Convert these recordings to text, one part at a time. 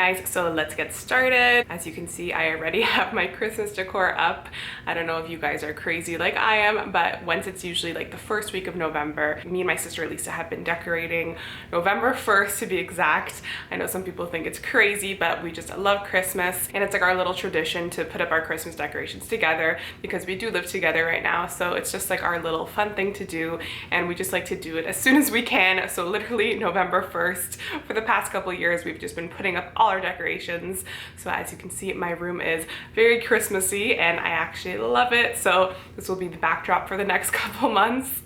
guys, so let's get started. As you can see, I already have my Christmas decor up. I don't know if you guys are crazy like I am, but once it's usually like the first week of November, me and my sister Lisa have been decorating November 1st to be exact. I know some people think it's crazy, but we just love Christmas, and it's like our little tradition to put up our Christmas decorations together because we do live together right now, so it's just like our little fun thing to do, and we just like to do it as soon as we can. So literally November 1st, for the past couple years, we've just been putting up all our decorations. So as you can see, my room is very Christmassy and I actually love it. So this will be the backdrop for the next couple months.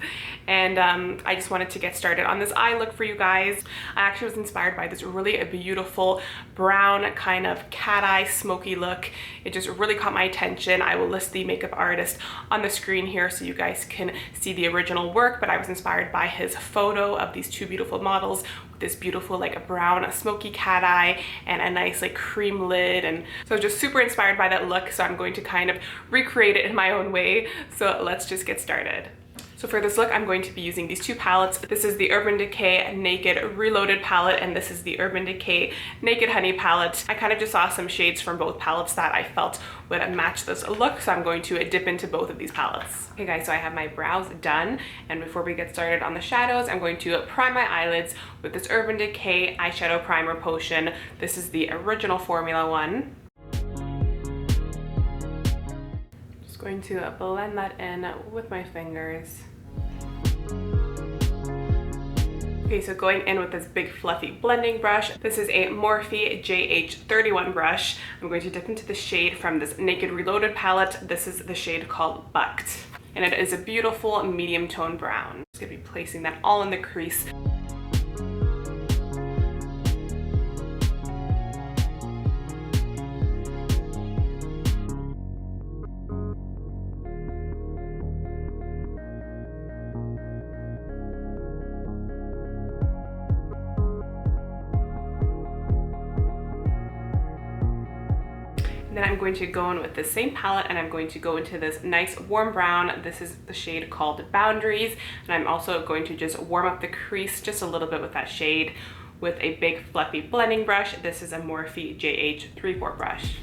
And I just wanted to get started on this eye look for you guys. I actually was inspired by this really beautiful brown kind of cat eye smoky look. It just really caught my attention. I will list the makeup artist on the screen here so you guys can see the original work, but I was inspired by his photo of these two beautiful models with this beautiful like a brown smoky cat eye and a nice like cream lid, and so just super inspired by that look. So I'm going to kind of recreate it in my own way. So let's just get started. So for this look, I'm going to be using these two palettes. This is the Urban Decay Naked Reloaded palette, and this is the Urban Decay Naked Honey palette. I kind of just saw some shades from both palettes that I felt would match this look, so I'm going to dip into both of these palettes. Okay guys, so I have my brows done, and before we get started on the shadows, I'm going to prime my eyelids with this Urban Decay Eyeshadow Primer Potion. This is the original formula one. Just going to blend that in with my fingers. Okay, so going in with this big fluffy blending brush. This is a Morphe JH31 brush. I'm going to dip into the shade from this Naked Reloaded palette. This is the shade called Bucked, and it is a beautiful medium tone brown. I'm just gonna be placing that all in the crease. Then I'm going to go in with the same palette and I'm going to go into this nice warm brown. This is the shade called Boundaries, and I'm also going to just warm up the crease just a little bit with that shade with a big fluffy blending brush. This is a Morphe JH34 brush.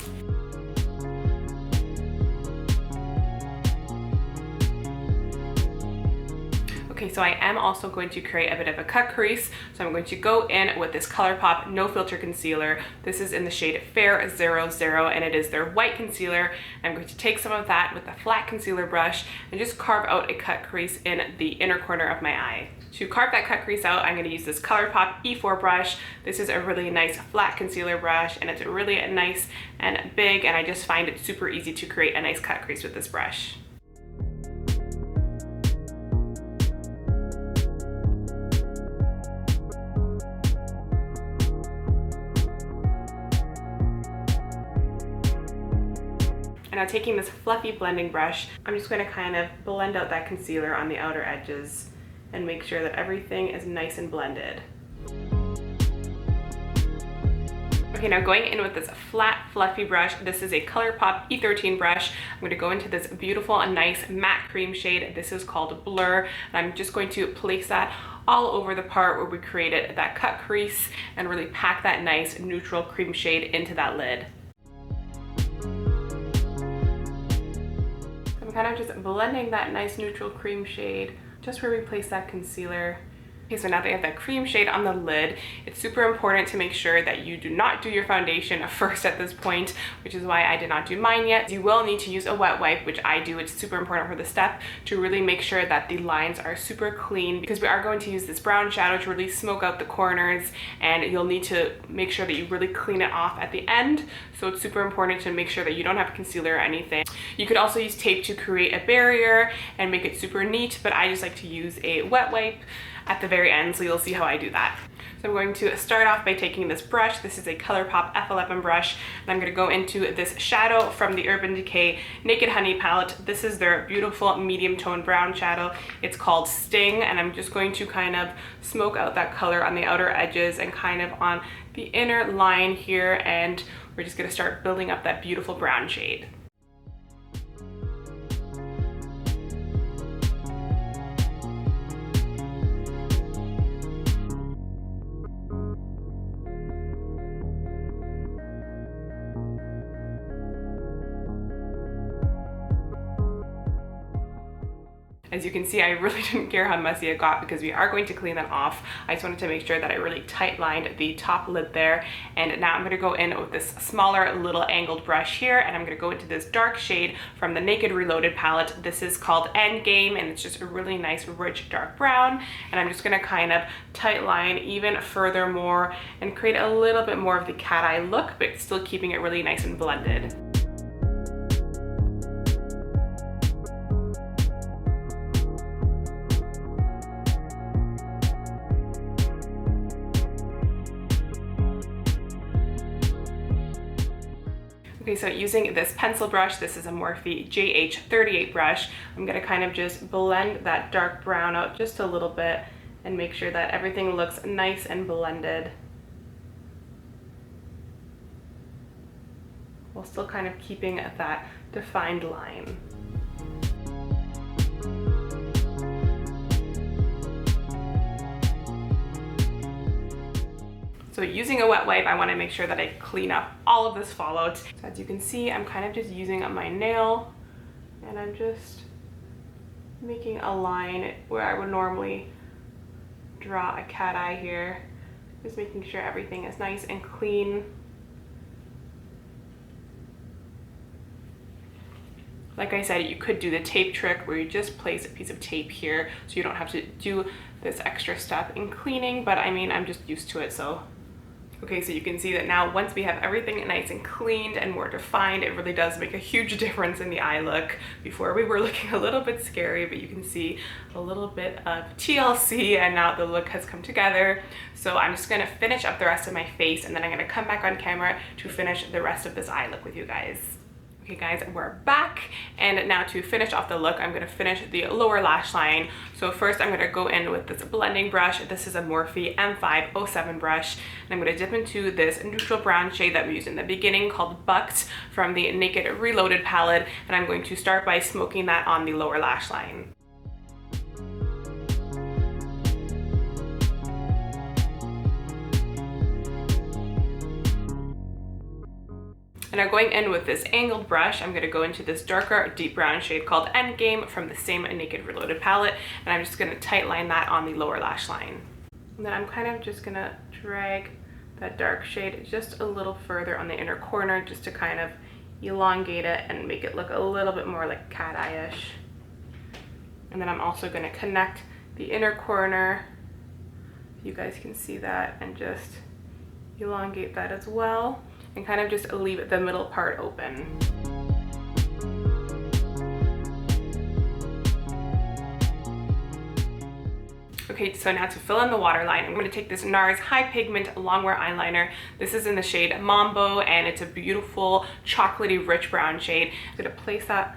Okay, so I am also going to create a bit of a cut crease. So I'm going to go in with this ColourPop No Filter Concealer. This is in the shade Fair 00, and it is their white concealer. I'm going to take some of that with a flat concealer brush and just carve out a cut crease in the inner corner of my eye. To carve that cut crease out, I'm going to use this ColourPop E4 brush. This is a really nice flat concealer brush, and it's really nice and big, and I just find it super easy to create a nice cut crease with this brush. And now taking this fluffy blending brush, I'm just going to kind of blend out that concealer on the outer edges and make sure that everything is nice and blended. Okay, now going in with this flat, fluffy brush. This is a ColourPop E13 brush. I'm going to go into this beautiful and nice matte cream shade. This is called Blur, and I'm just going to place that all over the part where we created that cut crease and really pack that nice neutral cream shade into that lid. I'm kind of just blending that nice neutral cream shade just where we place that concealer. Okay, so now that I have that cream shade on the lid, it's super important to make sure that you do not do your foundation first at this point, which is why I did not do mine yet. You will need to use a wet wipe, which I do. It's super important for the step to really make sure that the lines are super clean, because we are going to use this brown shadow to really smoke out the corners, and you'll need to make sure that you really clean it off at the end. So it's super important to make sure that you don't have concealer or anything. You could also use tape to create a barrier and make it super neat, but I just like to use a wet wipe at the very end, so you'll see how I do that. So I'm going to start off by taking this brush. This is a ColourPop F11 brush, and I'm going to go into this shadow from the Urban Decay Naked Honey palette. This is their beautiful medium tone brown shadow. It's called Sting, and I'm just going to kind of smoke out that color on the outer edges and kind of on the inner line here, and we're just going to start building up that beautiful brown shade. As you can see, I really didn't care how messy it got because we are going to clean that off. I just wanted to make sure that I really tight lined the top lid there. And now I'm gonna go in with this smaller little angled brush here, and I'm gonna go into this dark shade from the Naked Reloaded palette. This is called Endgame, and it's just a really nice, rich, dark brown. And I'm just gonna kind of tight line even further more and create a little bit more of the cat eye look, but still keeping it really nice and blended. Okay, so using this pencil brush, this is a Morphe JH38 brush, I'm gonna kind of just blend that dark brown out just a little bit and make sure that everything looks nice and blended, while still kind of keeping that defined line. So using a wet wipe, I want to make sure that I clean up all of this fallout. So as you can see, I'm kind of just using my nail, and I'm just making a line where I would normally draw a cat eye here. Just making sure everything is nice and clean. Like I said, you could do the tape trick where you just place a piece of tape here so you don't have to do this extra step in cleaning, but I mean, I'm just used to it, so. Okay, so you can see that now once we have everything nice and cleaned and more defined, it really does make a huge difference in the eye look. Before we were looking a little bit scary, but you can see a little bit of TLC, and now the look has come together. So I'm just gonna finish up the rest of my face, and then I'm gonna come back on camera to finish the rest of this eye look with you guys. Okay guys, we're back, and now to finish off the look, I'm going to finish the lower lash line. So first I'm going to go in with this blending brush. This is a Morphe M507 brush, and I'm going to dip into this neutral brown shade that we used in the beginning called Bucked from the Naked Reloaded palette, and I'm going to start by smoking that on the lower lash line. And now going in with this angled brush, I'm going to go into this darker deep brown shade called Endgame from the same Naked Reloaded palette, and I'm just going to tight line that on the lower lash line. And then I'm kind of just going to drag that dark shade just a little further on the inner corner just to kind of elongate it and make it look a little bit more like cat eye-ish. And then I'm also going to connect the inner corner, you guys can see that, and just elongate that as well, and kind of just leave the middle part open. Okay, so now to fill in the waterline, I'm going to take this NARS High Pigment Longwear Eyeliner. This is in the shade Mambo, and it's a beautiful chocolatey rich brown shade. I'm going to place that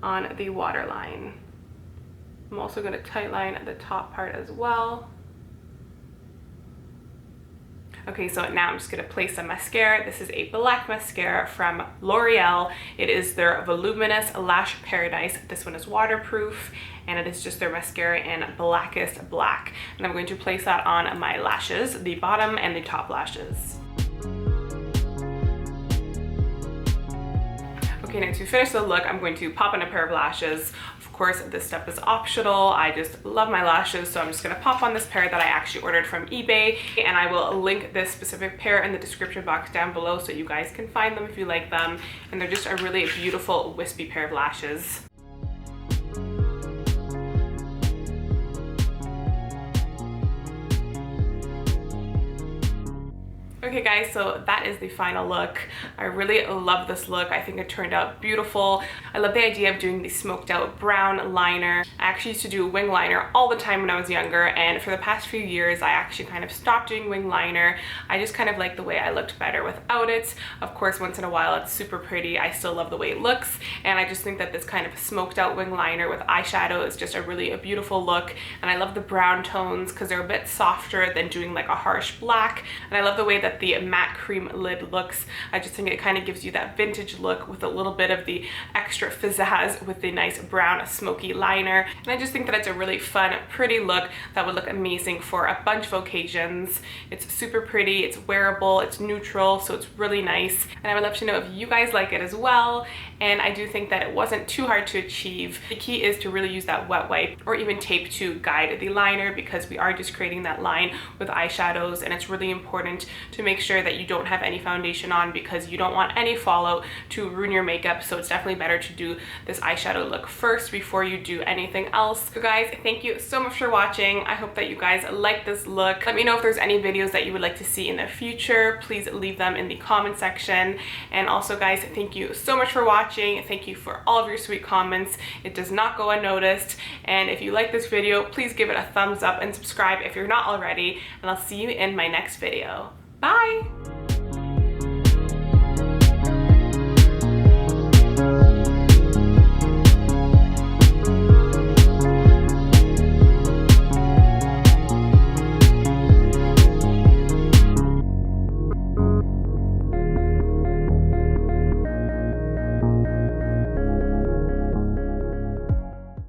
on the waterline. I'm also going to tight line the top part as well. Okay, so now I'm just going to place some mascara. This is a black mascara from L'Oreal. It is their Voluminous Lash Paradise. This one is waterproof, and it is just their mascara in blackest black. And I'm going to place that on my lashes, the bottom and the top lashes. Okay, now to finish the look, I'm going to pop in a pair of lashes. Of course, this step is optional. I just love my lashes, so I'm just gonna pop on this pair that I actually ordered from eBay, and I will link this specific pair in the description box down below so you guys can find them if you like them. And they're just a really beautiful wispy pair of lashes. Okay guys, so that is the final look. I really love this look. I think it turned out beautiful. I love the idea of doing the smoked out brown liner. I actually used to do wing liner all the time when I was younger, and for the past few years I actually kind of stopped doing wing liner. I just kind of like the way I looked better without it. Of course, once in a while it's super pretty. I still love the way it looks, and I just think that this kind of smoked out wing liner with eyeshadow is just a really beautiful look. And I love the brown tones because they're a bit softer than doing like a harsh black, and I love the way that the matte cream lid looks. I just think it kind of gives you that vintage look with a little bit of the extra pizzazz with the nice brown smoky liner. And I just think that it's a really fun, pretty look that would look amazing for a bunch of occasions. It's super pretty, it's wearable, it's neutral, so it's really nice. And I would love to know if you guys like it as well. And I do think that it wasn't too hard to achieve. The key is to really use that wet wipe or even tape to guide the liner, because we are just creating that line with eyeshadows, and it's really important to make sure that you don't have any foundation on, because you don't want any fallout to ruin your makeup. So it's definitely better to do this eyeshadow look first before you do anything else. So guys, thank you so much for watching. I hope that you guys like this look. Let me know if there's any videos that you would like to see in the future. Please leave them in the comment section. And also guys, thank you so much for watching. Thank you for all of your sweet comments. It does not go unnoticed. And if you like this video, please give it a thumbs up and subscribe if you're not already. And I'll see you in my next video. Bye!